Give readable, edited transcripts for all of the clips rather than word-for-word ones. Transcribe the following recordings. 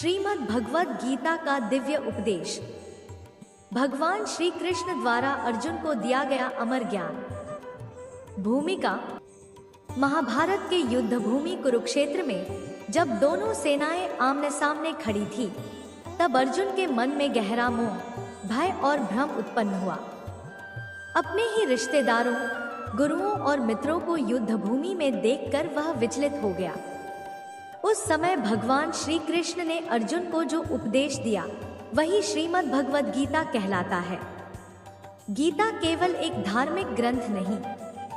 श्रीमद् भगवद गीता का दिव्य उपदेश। भगवान श्री कृष्ण द्वारा अर्जुन को दिया गया अमर ज्ञान। भूमिका: महाभारत के युद्ध भूमि कुरुक्षेत्र में जब दोनों सेनाएं आमने सामने खड़ी थी, तब अर्जुन के मन में गहरा मोह, भय और भ्रम उत्पन्न हुआ। अपने ही रिश्तेदारों, गुरुओं और मित्रों को युद्ध भूमि में देखकर वह विचलित हो गया। उस समय भगवान श्री कृष्ण ने अर्जुन को जो उपदेश दिया, वही श्रीमद् भगवद गीता कहलाता है। गीता केवल एक धार्मिक ग्रंथ नहीं,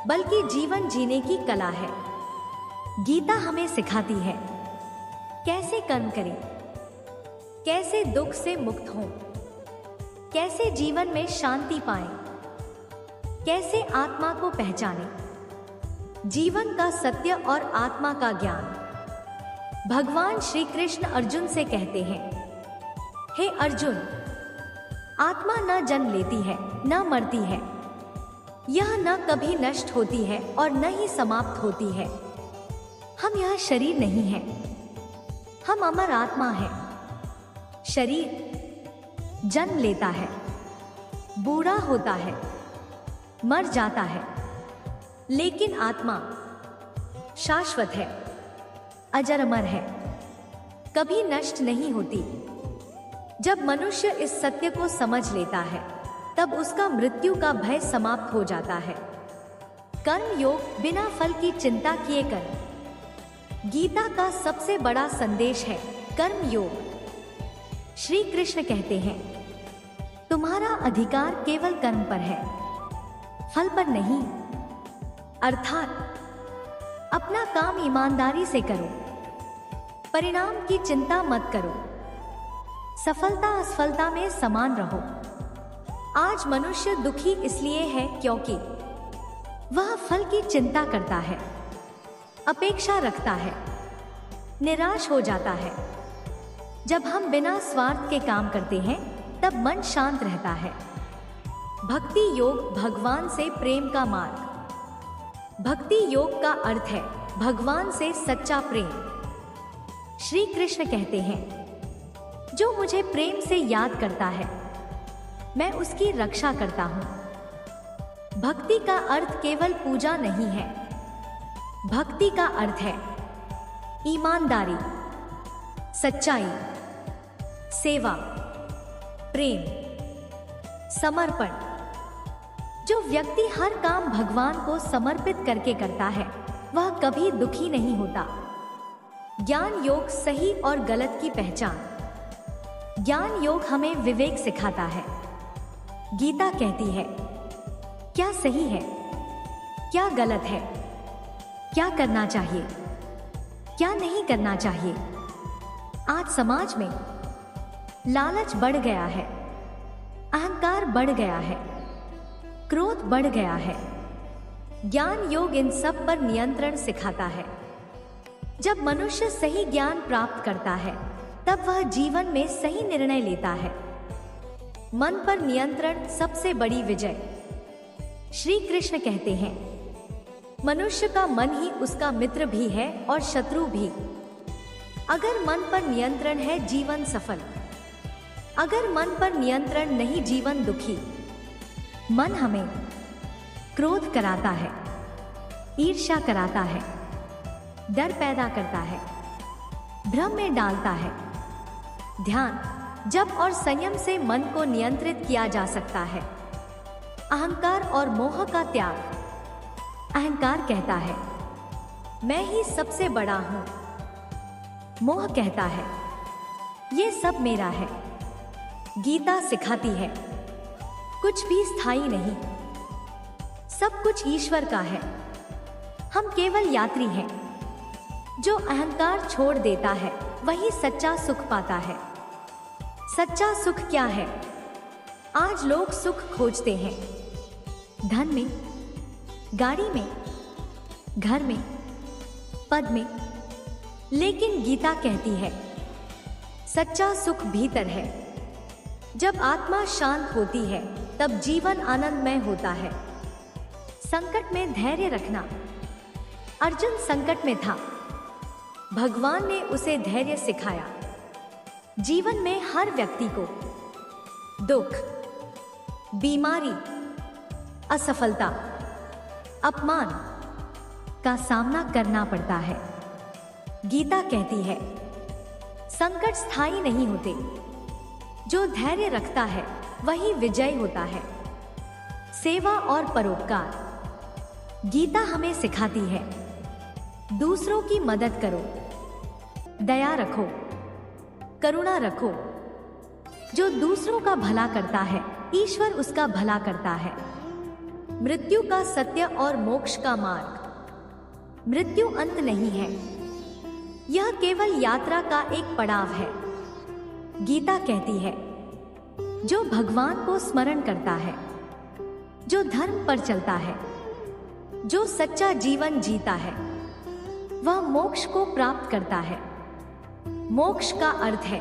बल्कि जीवन जीने की कला है। गीता हमें सिखाती है कैसे कर्म करें, कैसे दुख से मुक्त हों, कैसे जीवन में शांति पाएं, कैसे आत्मा को पहचानें। जीवन का सत्य और आत्मा का ज्ञान। भगवान श्री कृष्ण अर्जुन से कहते हैं, हे अर्जुन, आत्मा न जन्म लेती है, न मरती है। यह न कभी नष्ट होती है और न ही समाप्त होती है। हम यह शरीर नहीं है, हम अमर आत्मा है। शरीर जन्म लेता है, बूढ़ा होता है, मर जाता है, लेकिन आत्मा शाश्वत है, अजर अमर है, कभी नष्ट नहीं होती। जब मनुष्य इस सत्य को समझ लेता है, तब उसका मृत्यु का भय समाप्त हो जाता है। कर्म योग बिना फल की चिंता किए कर। गीता का सबसे बड़ा संदेश है कर्म योग। श्री कृष्ण कहते हैं, तुम्हारा अधिकार केवल कर्म पर है, फल पर नहीं। अर्थात अपना काम ईमानदारी से करो, परिणाम की चिंता मत करो। सफलता असफलता में समान रहो। आज मनुष्य दुखी इसलिए है क्योंकि वह फल की चिंता करता है, अपेक्षा रखता है, निराश हो जाता है। जब हम बिना स्वार्थ के काम करते हैं, तब मन शांत रहता है। भक्ति योग भगवान से प्रेम का मार्ग। भक्ति योग का अर्थ है भगवान से सच्चा प्रेम। श्री कृष्ण कहते हैं, जो मुझे प्रेम से याद करता है, मैं उसकी रक्षा करता हूं। भक्ति का अर्थ केवल पूजा नहीं है। भक्ति का अर्थ है ईमानदारी, सच्चाई, सेवा, प्रेम, समर्पण। जो व्यक्ति हर काम भगवान को समर्पित करके करता है, वह कभी दुखी नहीं होता। ज्ञान योग सही और गलत की पहचान। ज्ञान योग हमें विवेक सिखाता है। गीता कहती है, क्या सही है, क्या गलत है, क्या करना चाहिए, क्या नहीं करना चाहिए। आज समाज में लालच बढ़ गया है, अहंकार बढ़ गया है, क्रोध बढ़ गया है। ज्ञान योग इन सब पर नियंत्रण सिखाता है। जब मनुष्य सही ज्ञान प्राप्त करता है, तब वह जीवन में सही निर्णय लेता है। मन पर नियंत्रण सबसे बड़ी विजय। श्री कृष्ण कहते हैं, मनुष्य का मन ही उसका मित्र भी है और शत्रु भी। अगर मन पर नियंत्रण है, जीवन सफल। अगर मन पर नियंत्रण नहीं, जीवन दुखी। मन हमें क्रोध कराता है, ईर्ष्या कराता है, डर पैदा करता है, भ्रम में डालता है। ध्यान, जप और संयम से मन को नियंत्रित किया जा सकता है। अहंकार और मोह का त्याग। अहंकार कहता है, मैं ही सबसे बड़ा हूं। मोह कहता है, ये सब मेरा है। गीता सिखाती है, कुछ भी स्थायी नहीं, सब कुछ ईश्वर का है। हम केवल यात्री हैं। जो अहंकार छोड़ देता है, वही सच्चा सुख पाता है। सच्चा सुख क्या है? आज लोग सुख खोजते हैं धन में, गाड़ी में, घर में, पद में। लेकिन गीता कहती है, सच्चा सुख भीतर है। जब आत्मा शांत होती है, तब जीवन आनंदमय होता है। संकट में धैर्य रखना। अर्जुन संकट में था, भगवान ने उसे धैर्य सिखाया। जीवन में हर व्यक्ति को दुख, बीमारी, असफलता, अपमान का सामना करना पड़ता है। गीता कहती है, संकट स्थायी नहीं होते, जो धैर्य रखता है वही विजय होता है। सेवा और परोपकार। गीता हमें सिखाती है, दूसरों की मदद करो, दया रखो, करुणा रखो। जो दूसरों का भला करता है, ईश्वर उसका भला करता है। मृत्यु का सत्य और मोक्ष का मार्ग। मृत्यु अंत नहीं है, यह केवल यात्रा का एक पड़ाव है। गीता कहती है, जो भगवान को स्मरण करता है, जो धर्म पर चलता है, जो सच्चा जीवन जीता है, वह मोक्ष को प्राप्त करता है। मोक्ष का अर्थ है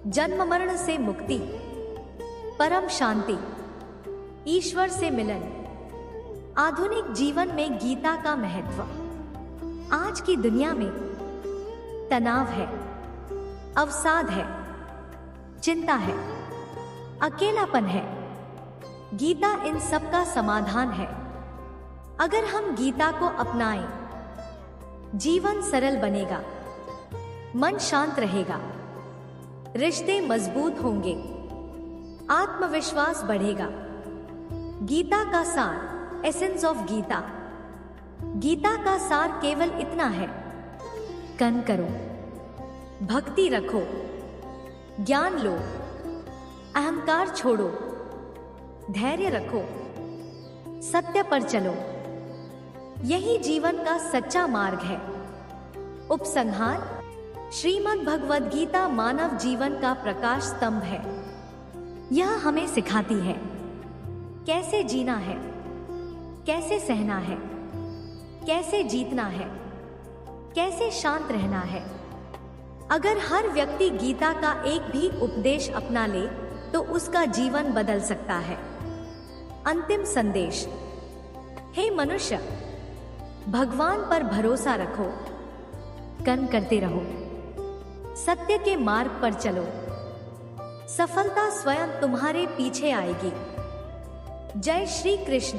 जन्म मरण से मुक्ति, परम शांति, ईश्वर से मिलन। आधुनिक जीवन में गीता का महत्व। आज की दुनिया में तनाव है, अवसाद है, चिंता है, अकेलापन है। गीता इन सब का समाधान है। अगर हम गीता को अपनाएं, जीवन सरल बनेगा, मन शांत रहेगा, रिश्ते मजबूत होंगे, आत्मविश्वास बढ़ेगा। गीता का सार, एसेंस ऑफ गीता। गीता का सार केवल इतना है, कर्म करो, भक्ति रखो, ज्ञान लो, अहंकार छोड़ो, धैर्य रखो, सत्य पर चलो। यही जीवन का सच्चा मार्ग है। उपसंहार। श्रीमद् भगवद गीता मानव जीवन का प्रकाश स्तंभ है। यह हमें सिखाती है कैसे जीना है, कैसे सहना है, कैसे जीतना है, कैसे शांत रहना है। अगर हर व्यक्ति गीता का एक भी उपदेश अपना ले तो उसका जीवन बदल सकता है। अंतिम संदेश। हे मनुष्य, भगवान पर भरोसा रखो, कर्म करते रहो, सत्य के मार्ग पर चलो, सफलता स्वयं तुम्हारे पीछे आएगी। जय श्री कृष्ण।